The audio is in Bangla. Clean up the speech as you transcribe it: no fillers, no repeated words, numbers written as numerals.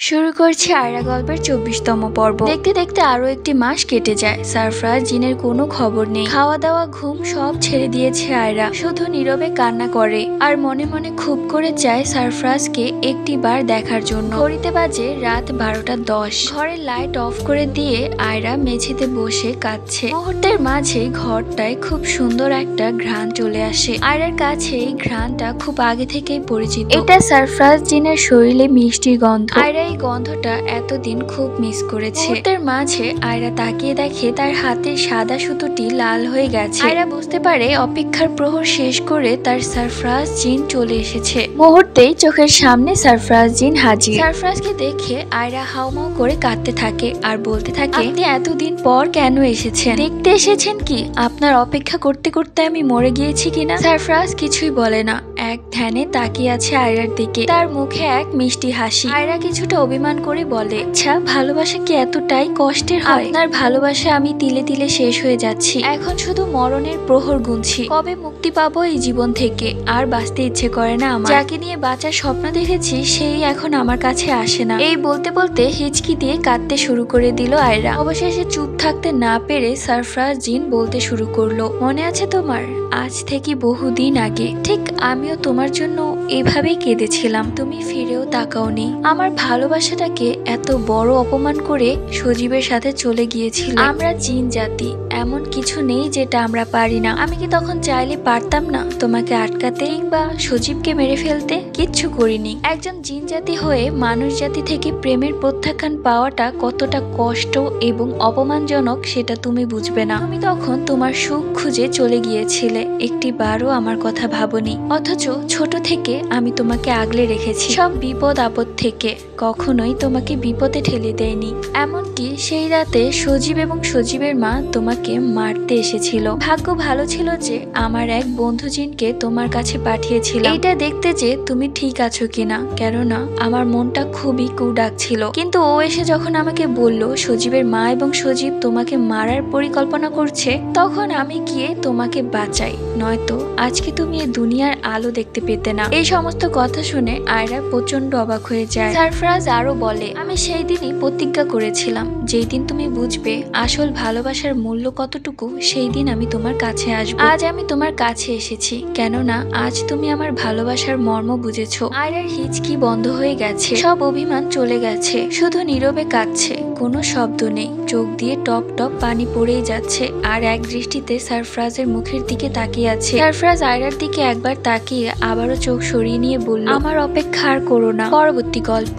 শুরু করছে আয়রা গল্পের ২৪তম পর্ব। দেখতে দেখতে আরো একটি মাস কেটে যায়। সারফরাজ জিনের কোনো খবর নেই। খাওয়া দাওয়া ঘুম সব ছেড়ে দিয়েছে আয়রা, শুধু নীরবে কান্না করে আর মনে মনে খুব করে চায় সারফরাজকে একটি বার দেখার জন্য। ঘড়িতে বাজে রাত ১২:১০। ঘরের লাইট অফ করে দিয়ে আয়রা মেঝেতে বসে কাঁদছে। মুহূর্তের মাঝে ঘরটায় খুব সুন্দর একটা ঘ্রাণ চলে আসে। আয়রার কাছে এই ঘ্রাণটা খুব আগে থেকেই পরিচিত। এটা সারফরাজ জিনের শরীরে মিষ্টি গন্ধ। আয়রা এই গন্ধটা এতদিন খুব মিস করেছে। মুহূর্তের মাঝে আয়রা তাকিয়ে দেখে তার হাতের সাদা সুতোটি লাল হয়ে গেছে। আয়রা বুঝতে পারে অপেক্ষার প্রহর শেষ করে তার সারফরাজ জিন চলে এসেছে। মুহূর্তেই চোখের সামনে সারফরাজ জিন হাজির। সারফরাজকে দেখে আয়রা হাউমাউ করে কাঁদতে থাকে আর বলতে থাকে, আপনি এতদিন পর কেন এসেছেন? দেখতে এসেছেন কি আপনার অপেক্ষা করতে করতে আমি মরে গিয়েছি কিনা? সারফরাজ কিছুই বলে না, এক ধ্যানে তাকিয়ে আছে আয়রার দিকে। তার মুখে এক মিষ্টি হাসি। আয়রা কিছুটা অভিমান করে বলে, আচ্ছা ভালোবাসা কি এতটাই কষ্টের হয়? আপনার ভালোবাসা আমি তিলে তিলে শেষ হয়ে যাচ্ছি। এখন শুধু মরণের প্রহর গুনছি। কবে মুক্তি পাবো এই জীবন থেকে? আর বাঁচতে ইচ্ছে করে না আমার। যাকে নিয়ে বাঁচার স্বপ্ন দেখেছি সেই এখন আমার কাছে আসে না। এই বলতে বলতে হিচকি দিয়ে কাঁদতে শুরু করে দিল আয়রা। অবশেষে চুপ থাকতে না পেরে সারফরাজ জিন বলতে শুরু করলো, মনে আছে তোমার? আজ থেকে বহুদিন আগে ঠিক আমিও তোমার জন্য এভাবেই কেঁদেছিলাম। তুমি ফিরেও তাকাওনি। আমার ভালোবাসাটাকে এত বড় অপমান করে সজীবের সাথে চলে গিয়েছিল। আমরা জিন জাতি, এমন কিছু নেই যেটা আমরা পারি না। আমি কি তখন চাইলে পারতাম না তোমাকে আটকাতে কিংবা সজীবকে মেরে ফেলতে? কিচ্ছু করিনি। একজন জিন জাতি হয়ে মানুষ জাতি থেকে প্রেমের প্রত্যাখ্যান পাওয়াটা কতটা কষ্ট এবং অপমানজনক সেটা তুমি বুঝবে না। তুমি তখন তোমার সুখ খুঁজে চলে গিয়েছিলে, একটি বারও আমার কথা ভাবনি। অথচ ছোট থেকে আমি তোমাকে আগলে রেখেছি সব বিপদ আপদ থেকে, কখনোই তোমাকে বিপদে ঠেলে দেয়নি। এমনকি সেই রাতে সজীব এবং সজীবের মা তোমাকে মারতে এসেছিল। ভাগ্য ভালো ছিল যে আমার এক বন্ধু জিনকে তোমার কাছে পাঠিয়েছিলাম, এইটা দেখতে যে তুমি ঠিক আছো কিনা, কেননা আমার মনটা খুবই ডাকছিল। কিন্তু ও এসে যখন আমাকে বলল সজীবের মা এবং সজীব তোমাকে মারার পরিকল্পনা করছে, তখন আমি গিয়ে তোমাকে বাঁচাই, নয়তো আজকে তুমি এই দুনিয়ার আলো দেখতে পেতে না। এই সমস্ত কথা শুনে আয়রা প্রচন্ড অবাক হয়ে যায়। সারফরাজ আরো বলে, আমি সেই দিনই প্রতিজ্ঞা করেছিলাম যেই দিন তুমি বুঝবে আসল ভালোবাসার মূল্য কতটুকু, সেই দিন আমি তোমার কাছে আসবো। আজ আমি তোমার কাছে এসেছি, কেননা আজ তুমি আমার ভালোবাসার মর্ম বুঝেছো। আয়রার হিচকি বন্ধ হয়ে গেছে, সব অভিমান চলে গেছে, শুধু নীরবে কাঁদছে, কোনো শব্দ নেই, চোখ দিয়ে টপ টপ পানি পড়েই যাচ্ছে আর এক দৃষ্টিতে সারফরাজের মুখের দিকে তাকিয়ে আছে। সারফরাজ আয়রার দিকে একবার তাকিয়ে আবারও চোখ সরিয়ে নিয়ে বলল, আমার অপেক্ষা আর করো না। পরবর্তী গল্প।